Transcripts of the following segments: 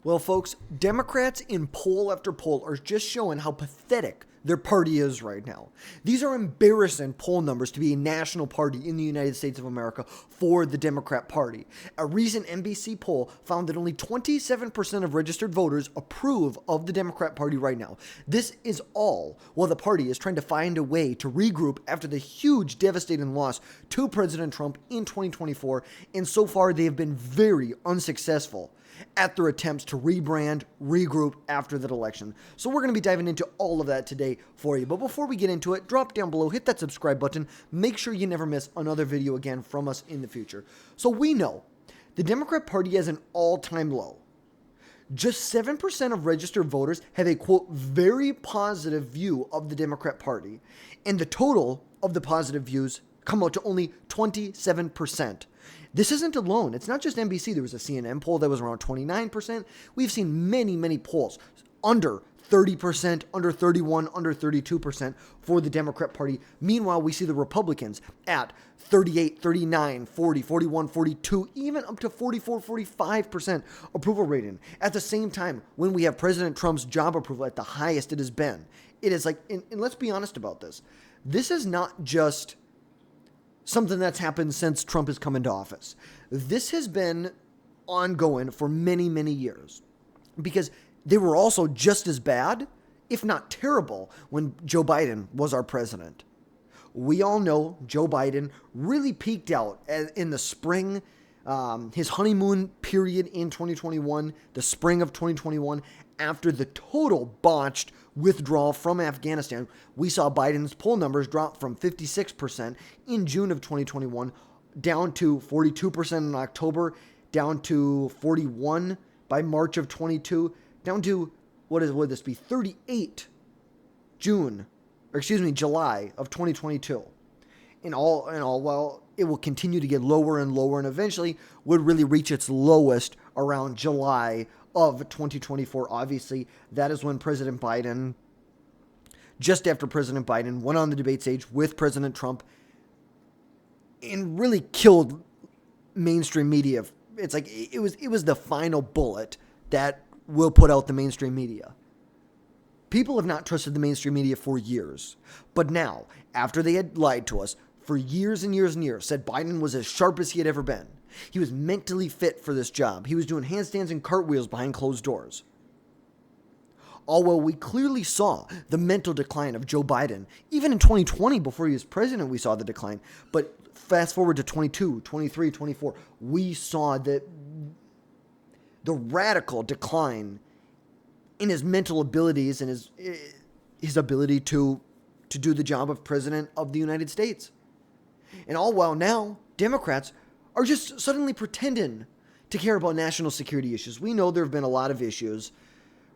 Well, folks, Democrats in poll after poll are just showing how pathetic their party is right now. These are embarrassing poll numbers to be a national party in the United States of America for the Democrat Party. A recent NBC poll found that only 27% of registered voters approve of the Democrat Party right now. This is all while the party is trying to find a way to regroup after the huge, devastating loss to President Trump in 2024, and so far they have been very unsuccessful at their attempts to rebrand, regroup after that election. So we're going to be diving into all of that today for you. But before we get into it, drop down below, hit that subscribe button, make sure you never miss another video again from us in the future. So we know the Democrat Party has an all-time low. Just 7% of registered voters have a, quote, very positive view of the Democrat Party. And the total of the positive views come out to only 27%. This isn't alone. It's not just NBC. There was a CNN poll that was around 29%. We've seen many polls under 30%, under 31%, under 32% for the Democrat Party. Meanwhile, we see the Republicans at 38, 39, 40, 41, 42, even up to 44, 45% approval rating. At the same time, when we have President Trump's job approval at the highest it has been, it is like, and let's be honest about this. This is not just something that's happened since Trump has come into office. This has been ongoing for many years because they were also just as bad, if not terrible, when Joe Biden was our president. We all know Joe Biden really peaked out in the spring, his honeymoon period in 2021, the spring of 2021, after the total botched withdrawal from Afghanistan. We saw Biden's poll numbers drop from 56% in June of 2021 down to 42% in October, down to 41 by March of 22, down to, would this be 38 July of 2022. In all, well, it will continue to get lower and lower and eventually would really reach its lowest around July of 2024. Obviously, that is when just after President Biden went on the debate stage with President Trump and really killed mainstream media. It's like it was the final bullet that will put out the mainstream media. People have not trusted the mainstream media for years. But now, after they had lied to us for years and years, said Biden was as sharp as he had ever been. He was mentally fit for this job. He was doing handstands and cartwheels behind closed doors. All while we clearly saw the mental decline of Joe Biden. Even in 2020, before he was president, we saw the decline. But fast forward to 22, 23, 24, we saw the radical decline in his mental abilities and his ability to do the job of president of the United States. And all while now, Democrats are just suddenly pretending to care about national security issues. We know there have been a lot of issues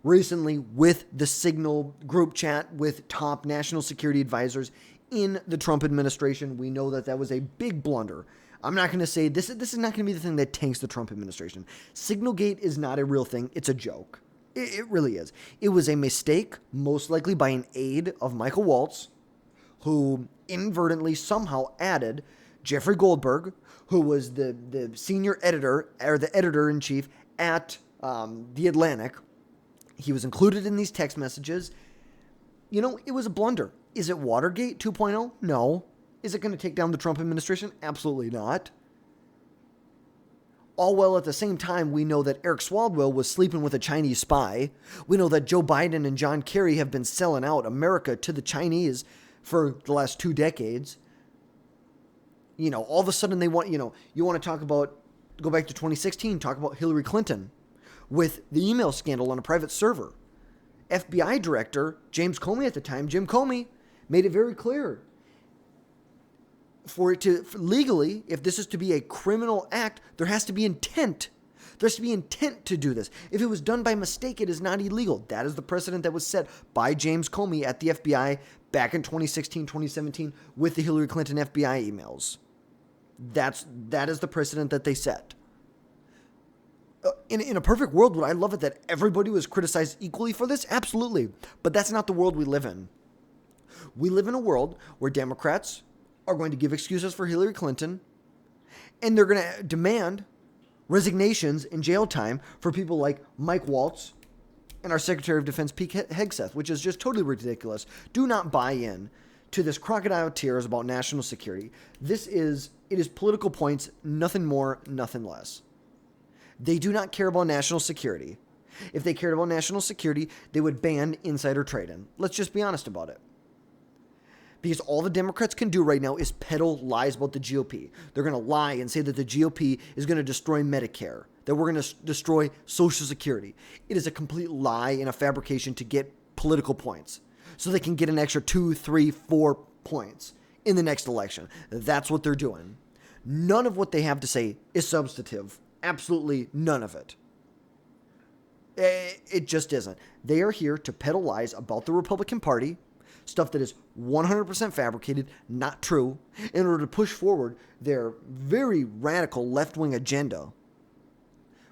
recently with the Signal group chat with top national security advisors in the Trump administration. We know that was a big blunder. I'm not going to say this is not going to be the thing that tanks the Trump administration. Signalgate is not a real thing. It's a joke. It really is. It was a mistake, most likely by an aide of Michael Walz, who inadvertently somehow added Jeffrey Goldberg, who was the senior editor or the editor-in-chief at The Atlantic. He was included in these text messages. You know, it was a blunder. Is it Watergate 2.0? No. Is it going to take down the Trump administration? Absolutely not. All while at the same time, we know that Eric Swalwell was sleeping with a Chinese spy. We know that Joe Biden and John Kerry have been selling out America to the Chinese for the last 2 decades. You know, all of a sudden they want, you want to talk about, go back to 2016, talk about Hillary Clinton with the email scandal on a private server. FBI director, James Comey at the time, Jim Comey, made it very clear. For legally, if this is to be a criminal act, there has to be intent. There has to be intent to do this. If it was done by mistake, it is not illegal. That is the precedent that was set by James Comey at the FBI back in 2016, 2017 with the Hillary Clinton FBI emails. That is the precedent that they set. In a perfect world, would I love it that everybody was criticized equally for this? Absolutely. But that's not the world we live in. We live in a world where Democrats are going to give excuses for Hillary Clinton, and they're going to demand resignations and jail time for people like Mike Walz and our Secretary of Defense, Pete Hegseth, which is just totally ridiculous. Do not buy in to this crocodile tears about national security. It is political points, nothing more, nothing less. They do not care about national security. If they cared about national security, they would ban insider trading. Let's just be honest about it. Because all the Democrats can do right now is peddle lies about the GOP. They're going to lie and say that the GOP is going to destroy Medicare, that we're going to destroy Social Security. It is a complete lie and a fabrication to get political points, so they can get an extra 2, 3, 4 points in the next election. That's what they're doing. None of what they have to say is substantive. Absolutely none of it. It just isn't. They are here to peddle lies about the Republican Party, stuff that is 100% fabricated, not true, in order to push forward their very radical left-wing agenda,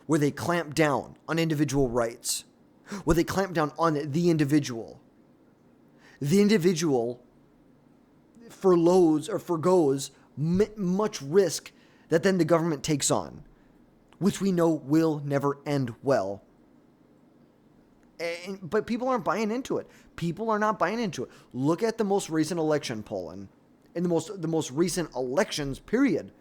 where they clamp down on individual rights, where they clamp down on the individual. The individual forgoes much risk that then the government takes on, which we know will never end well. But people aren't buying into it. People are not buying into it. Look at the most recent election polling, in the most recent elections, period.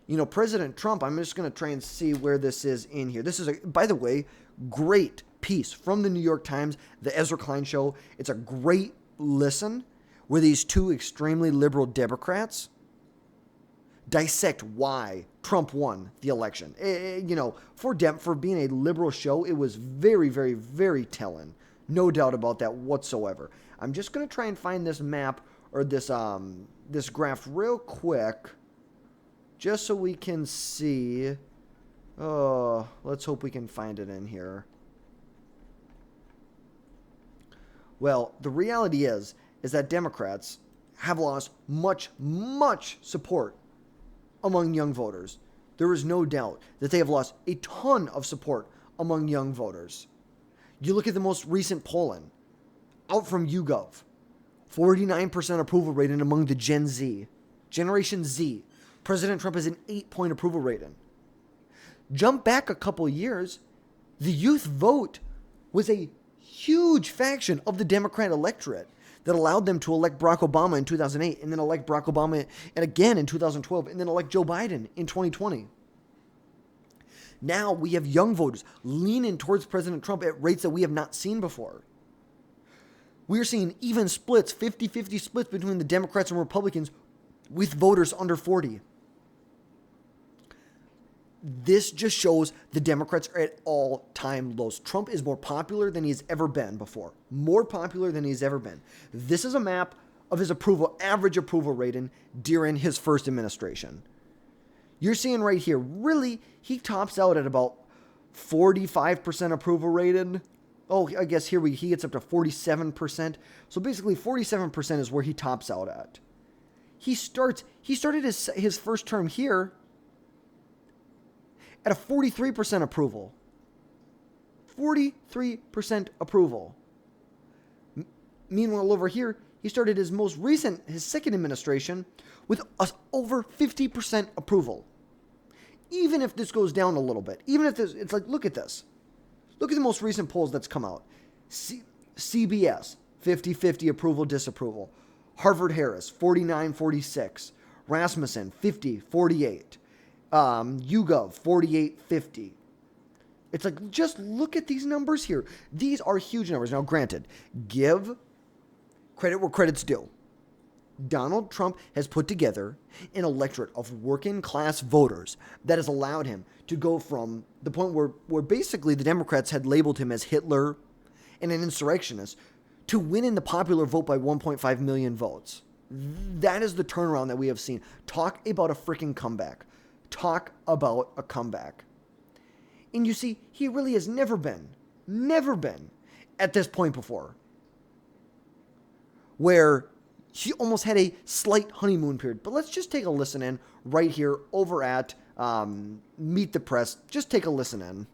You know, President Trump, I'm just going to try and see where this is in here. This is, by the way, great piece from the New York Times, the Ezra Klein Show. It's a great listen where these two extremely liberal Democrats dissect why Trump won the election. You know, for being a liberal show, it was very, very, very telling. No doubt about that whatsoever. I'm just going to try and find this map or this graph real quick, just so we can see. Oh, let's hope we can find it in here. Well, the reality is that Democrats have lost much, much support among young voters. There is no doubt that they have lost a ton of support among young voters. You look at the most recent polling out from YouGov, 49% approval rating among the Generation Z. President Trump has an 8-point approval rating. Jump back a couple years, the youth vote was a huge faction of the Democrat electorate that allowed them to elect Barack Obama in 2008 and then elect Barack Obama and again in 2012 and then elect Joe Biden in 2020. Now we have young voters leaning towards President Trump at rates that we have not seen before. We are seeing even splits, 50-50 splits between the Democrats and Republicans with voters under 40. This just shows the Democrats are at all-time lows. Trump is more popular than he's ever been before. More popular than he's ever been. This is a map of his average approval rating during his first administration. You're seeing right here, really, he tops out at about 45% approval rating. Oh, I guess here he gets up to 47%. So basically 47% is where he tops out at. He started his first term here at a 43% approval. 43% approval. Meanwhile, over here, he started his second administration with over 50% approval. Even if this goes down a little bit, even if this, it's like, look at this. Look at the most recent polls that's come out. CBS, 50-50 approval, disapproval. Harvard-Harris, 49-46. Rasmussen, 50-48. YouGov, 48-50. It's like, just look at these numbers here. These are huge numbers. Now, granted, give credit where credit's due. Donald Trump has put together an electorate of working class voters that has allowed him to go from the point where basically the Democrats had labeled him as Hitler and an insurrectionist to winning the popular vote by 1.5 million votes. That is the turnaround that we have seen. Talk about a freaking comeback. Talk about a comeback. And you see, he really has never been at this point before, where he almost had a slight honeymoon period. But let's just take a listen in right here over at Meet the Press. Just take a listen in.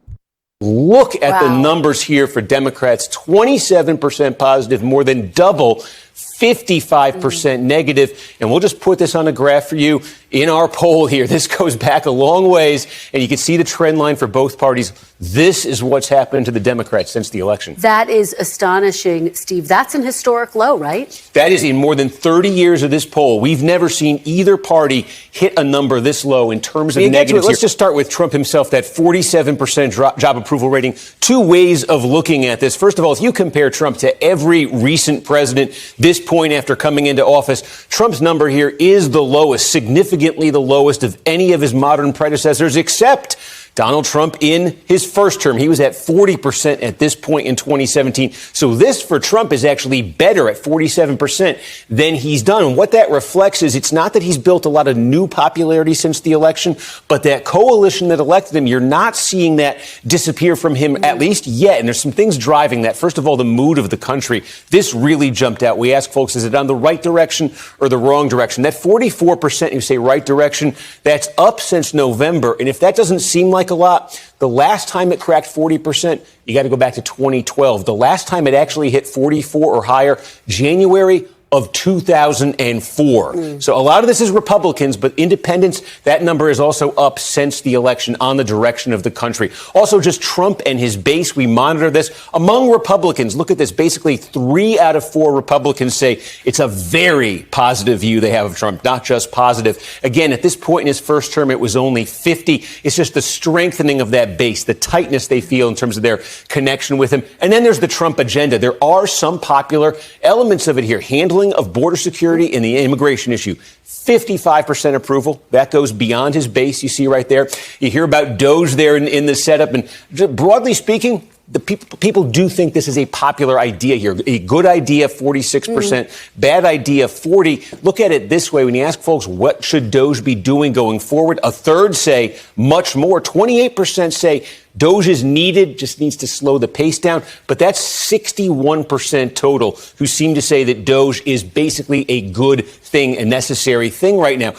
Look at the numbers here for Democrats, 27% positive, more than double 55% negative. And we'll just put this on a graph for you in our poll here. This goes back a long ways, and you can see the trend line for both parties. This is what's happened to the Democrats since the election. That is astonishing, Steve. That's an historic low, right? That is in more than 30 years of this poll. We've never seen either party hit a number this low in terms of negatives. Let's just start with Trump himself, that 47% job approval rating. Two ways of looking at this. First of all, if you compare Trump to every recent president, this point after coming into office, Trump's number here is the lowest, significantly the lowest of any of his modern predecessors, except Donald Trump in his first term. He was at 40% at this point in 2017. So this for Trump is actually better at 47% than he's done. And what that reflects is it's not that he's built a lot of new popularity since the election, but that coalition that elected him, you're not seeing that disappear from him, at least yet. And there's some things driving that. First of all, the mood of the country. This really jumped out. We ask folks, is it on the right direction or the wrong direction? That 44%, you say right direction, that's up since November. And if that doesn't seem like a lot, the last time it cracked 40%, you got to go back to 2012. The last time it actually hit 44 or higher, January of 2004. So a lot of this is Republicans, but independents, that number is also up since the election on the direction of the country. Also, just Trump and his base, we monitor this. Among Republicans, look at this, basically 3 out of 4 Republicans say it's a very positive view they have of Trump, not just positive. Again, at this point in his first term, it was only 50. It's just the strengthening of that base, the tightness they feel in terms of their connection with him. And then there's the Trump agenda. There are some popular elements of it here. Handling of border security and the immigration issue. 55% approval. That goes beyond his base. You see right there. You hear about Doge there in the setup. And broadly speaking, the people do think this is a popular idea here. A good idea, 46%. Bad idea, 40%. Look at it this way. When you ask folks, what should Doge be doing going forward? A third say much more. 28% say Doge is needed, just needs to slow the pace down. But that's 61% total who seem to say that Doge is basically a good thing, a necessary thing right now.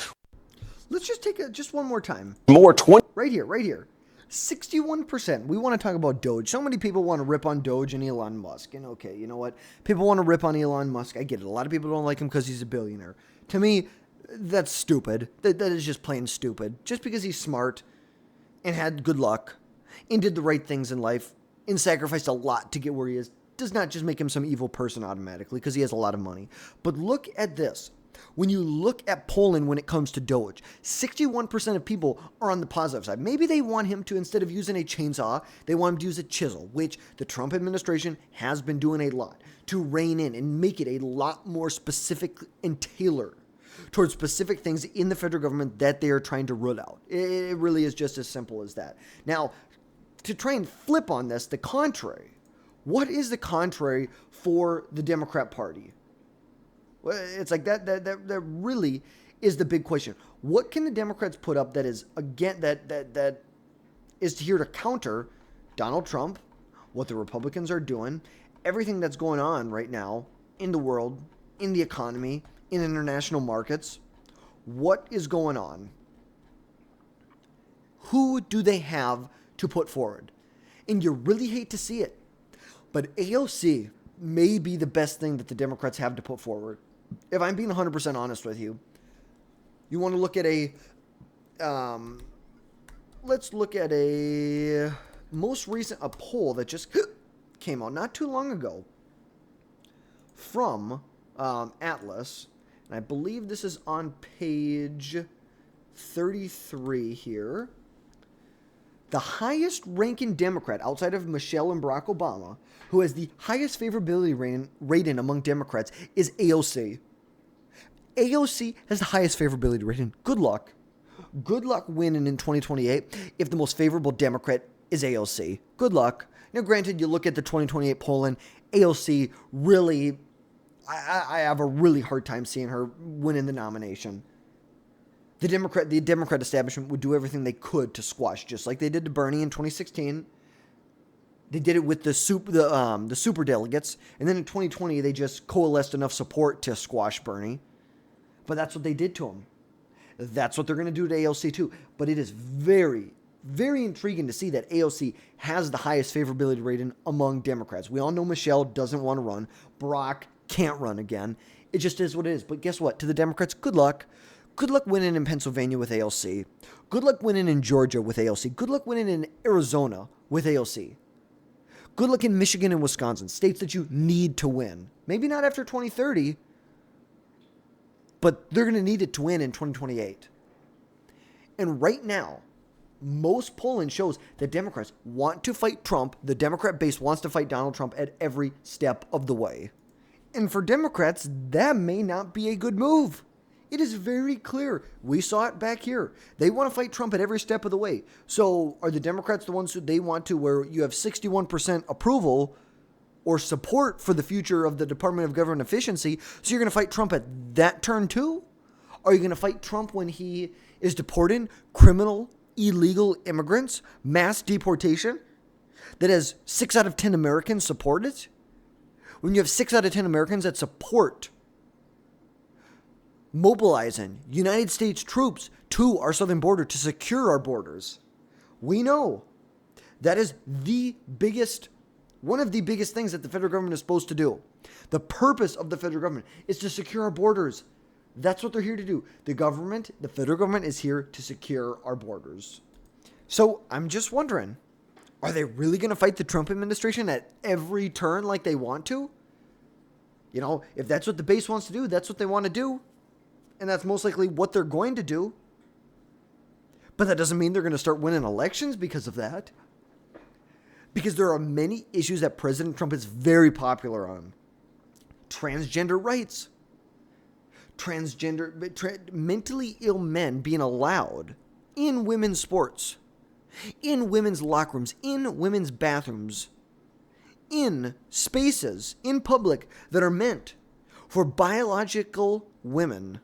Let's just take just one more time. More 20. Right here. 61%. We want to talk about Doge. So many people want to rip on Doge and Elon Musk. And okay, you know what? People want to rip on Elon Musk. I get it. A lot of people don't like him because he's a billionaire. To me, that's stupid. That is just plain stupid. Just because he's smart and had good luck and did the right things in life and sacrificed a lot to get where he is does not just make him some evil person automatically because he has a lot of money. But look at this. When you look at polling when it comes to Doge, 61% of people are on the positive side. Maybe they want him to, instead of using a chainsaw, they want him to use a chisel, which the Trump administration has been doing a lot to rein in and make it a lot more specific and tailored towards specific things in the federal government that they are trying to root out. It really is just as simple as that. Now, to try and flip on this, the contrary, what is the contrary for the Democrat Party? It's like that really is the big question. What can the Democrats put up that is, again, that is here to counter Donald Trump, what the Republicans are doing, everything that's going on right now in the world, in the economy, in international markets? What is going on? Who do they have to put forward? And you really hate to see it, but AOC may be the best thing that the Democrats have to put forward. If I'm being 100% honest with you, you want to look at let's look at a most recent poll that just came out not too long ago from Atlas, and I believe this is on page 33 here. The highest ranking Democrat outside of Michelle and Barack Obama, who has the highest favorability rating among Democrats, is AOC. AOC has the highest favorability rating. Good luck. Good luck winning in 2028 if the most favorable Democrat is AOC. Good luck. Now, granted, you look at the 2028 polling, AOC really, I have a really hard time seeing her winning the nomination. The Democrat establishment would do everything they could to squash, just like they did to Bernie in 2016. They did it with the super delegates, and then in 2020 they just coalesced enough support to squash Bernie. But that's what they did to him. That's what they're going to do to AOC too. But it is very, very intriguing to see that AOC has the highest favorability rating among Democrats. We all know Michelle doesn't want to run. Barack can't run again. It just is what it is. But guess what? To the Democrats, good luck. Good luck winning in Pennsylvania with AOC. Good luck winning in Georgia with AOC. Good luck winning in Arizona with AOC. Good luck in Michigan and Wisconsin, states that you need to win. Maybe not after 2030, but they're going to need it to win in 2028. And right now, most polling shows that Democrats want to fight Trump. The Democrat base wants to fight Donald Trump at every step of the way. And for Democrats, that may not be a good move. It is very clear. We saw it back here. They want to fight Trump at every step of the way. So are the Democrats the ones who they want to, where you have 61% approval or support for the future of the Department of Government Efficiency? So you're going to fight Trump at that turn too? Are you going to fight Trump when he is deporting criminal, illegal immigrants, mass deportation, that has 6 out of 10 Americans support it? When you have 6 out of 10 Americans that support mobilizing United States troops to our southern border to secure our borders, we know that is one of the biggest things that the federal government is supposed to do. The purpose of the federal government is to secure our borders. That's what they're here to do. The federal government is here to secure our borders. So I'm just wondering, are they really going to fight the Trump administration at every turn like they want to? You know, if that's what the base wants to do, that's what they want to do. And that's most likely what they're going to do. But that doesn't mean they're going to start winning elections because of that. Because there are many issues that President Trump is very popular on. Transgender rights. Mentally ill men being allowed in women's sports, in women's locker rooms, in women's bathrooms, in spaces, in public that are meant for biological women.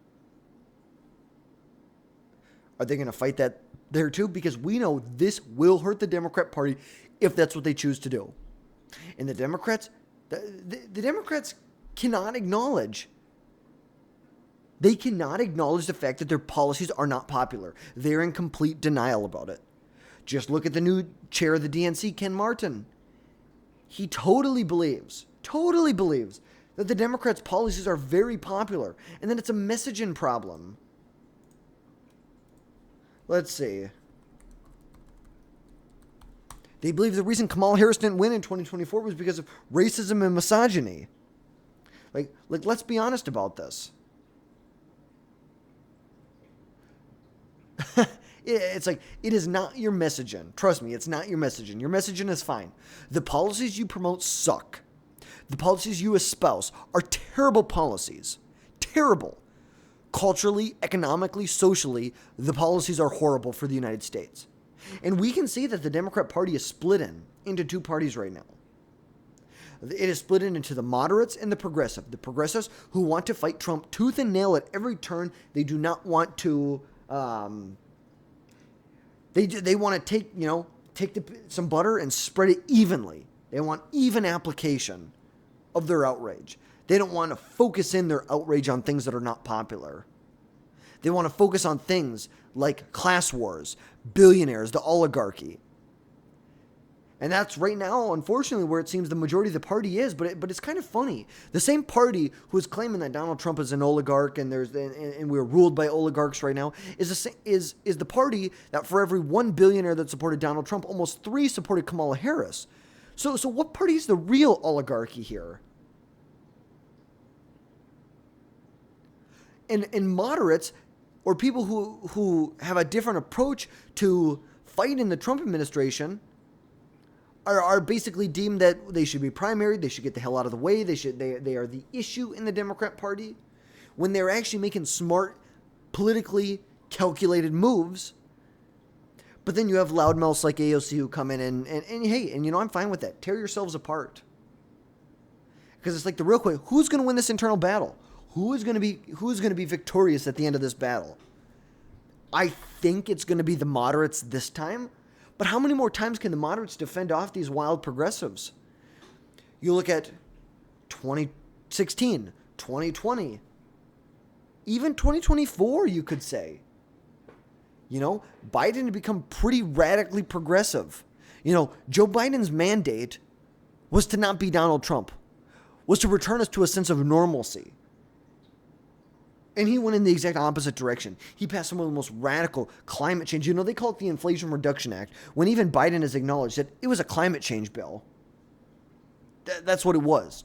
Are they going to fight that there too? Because we know this will hurt the Democrat Party if that's what they choose to do. And the Democrats cannot acknowledge. They cannot acknowledge the fact that their policies are not popular. They're in complete denial about it. Just look at the new chair of the DNC, Ken Martin. He totally believes that the Democrats' policies are very popular and that it's a messaging problem. Let's see. They believe the reason Kamala Harris didn't win in 2024 was because of racism and misogyny. Like let's be honest about this. It's like, it is not your messaging. Trust me, it's not your messaging. Your messaging is fine. The policies you promote suck. The policies you espouse are terrible policies. Terrible. Culturally, economically, socially, the policies are horrible for the United States. And we can see that the Democrat Party is split into two parties right now. It is split into the moderates and the progressive. The progressives who want to fight Trump tooth and nail at every turn. They do not want to... They want to take some butter and spread it evenly. They want even application of their outrage. They don't want to focus in their outrage on things that are not popular. They want to focus on things like class wars, billionaires, the oligarchy. And that's right now, unfortunately, where it seems the majority of the party is. But it's kind of funny. The same party who is claiming that Donald Trump is an oligarch and we're ruled by oligarchs right now is the party that for every one billionaire that supported Donald Trump, almost 3 supported Kamala Harris. So what party is the real oligarchy here? And moderates, or people who have a different approach to fighting the Trump administration, are basically deemed that they should be primaried, they should get the hell out of the way, they are the issue in the Democrat Party, when they're actually making smart, politically calculated moves. But then you have loudmouths like AOC who come in and hey, I'm fine with that. Tear yourselves apart. Because it's like the real question, who's going to win this internal battle? Who's going to be victorious at the end of this battle? I think it's going to be the moderates this time. But how many more times can the moderates defend off these wild progressives? You look at 2016, 2020, even 2024, you could say. Biden had become pretty radically progressive. Joe Biden's mandate was to not be Donald Trump. was to return us to a sense of normalcy. And he went in the exact opposite direction. He passed some of the most radical climate change. You know, they call it the Inflation Reduction Act, when even Biden has acknowledged that it was a climate change bill. That's what it was.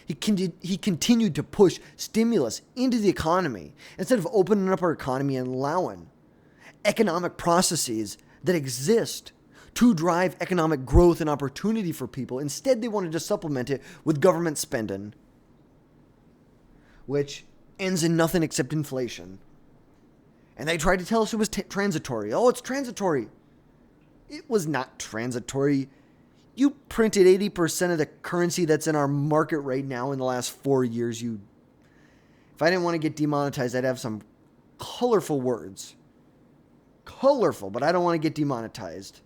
He continued to push stimulus into the economy instead of opening up our economy and allowing economic processes that exist to drive economic growth and opportunity for people. Instead, they wanted to supplement it with government spending, which ends in nothing except inflation. And they tried to tell us it was transitory. Oh, it's transitory. It was not transitory. You printed 80% of the currency that's in our market right now in the last 4 years. If I didn't want to get demonetized, I'd have some colorful words. Colorful, but I don't want to get demonetized.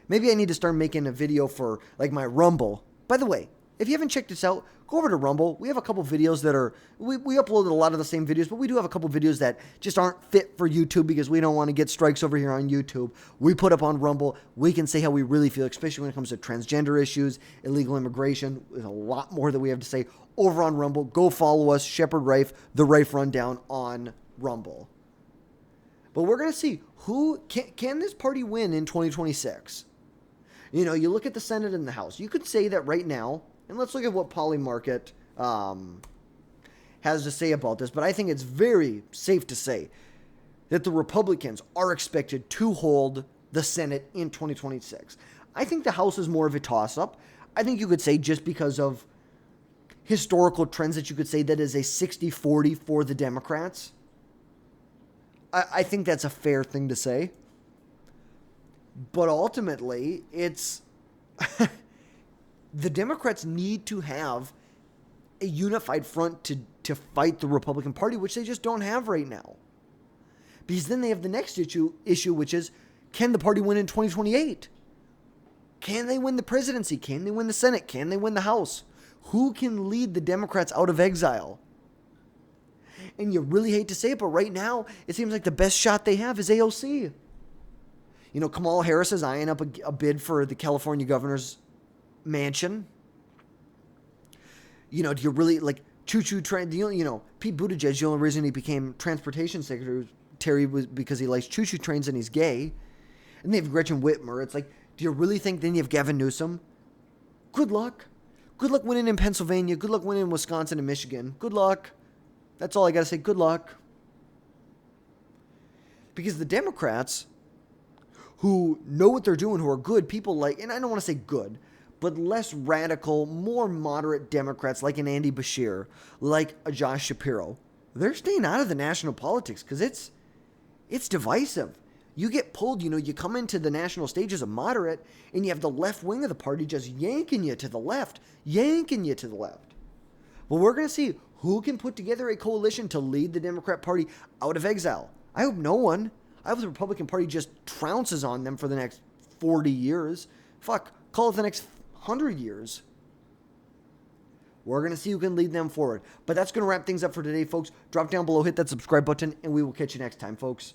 Maybe I need to start making a video for like my Rumble. By the way, if you haven't checked this out, go over to Rumble. We have a couple videos that are, we uploaded a lot of the same videos, but we do have a couple videos that just aren't fit for YouTube because we don't want to get strikes over here on YouTube. We put up on Rumble. We can say how we really feel, especially when it comes to transgender issues, illegal immigration. There's a lot more that we have to say over on Rumble. Go follow us, Shepard Rife, The Rife Rundown on Rumble. But we're going to see who, can this party win in 2026? You know, you look at the Senate and the House. You could say that right now, and let's look at what Polymarket has to say about this. But I think it's very safe to say that the Republicans are expected to hold the Senate in 2026. I think the House is more of a toss-up. I think you could say just because of historical trends that you could say that is a 60-40 for the Democrats. I think that's a fair thing to say. But ultimately, it's... the Democrats need to have a unified front to fight the Republican Party, which they just don't have right now. Because then they have the next issue, which is, can the party win in 2028? Can they win the presidency? Can they win the Senate? Can they win the House? Who can lead the Democrats out of exile? And you really hate to say it, but right now, it seems like the best shot they have is AOC. You know, Kamala Harris is eyeing up a bid for the California governor's mansion. You know, do you really, like, choo-choo train, you know, Pete Buttigieg, the only reason he became transportation secretary was because he likes choo-choo trains and he's gay. And they have Gretchen Whitmer. It's like, do you really think then you have Gavin Newsom? Good luck. Good luck winning in Pennsylvania. Good luck winning in Wisconsin and Michigan. Good luck. That's all I got to say. Good luck. Because the Democrats, who know what they're doing, who are good, people like, and I don't want to say good, but less radical, more moderate Democrats like an Andy Beshear, like a Josh Shapiro, they're staying out of the national politics because it's divisive. You get pulled, you know, you come into the national stage as a moderate, and you have the left wing of the party just yanking you to the left. Well, we're going to see who can put together a coalition to lead the Democrat Party out of exile. I hope no one. I hope the Republican Party just trounces on them for the next 40 years. Fuck, call it the next 100 years. We're going to see who can lead them forward. But that's going to wrap things up for today, folks. Drop down below, hit that subscribe button, and we will catch you next time, folks.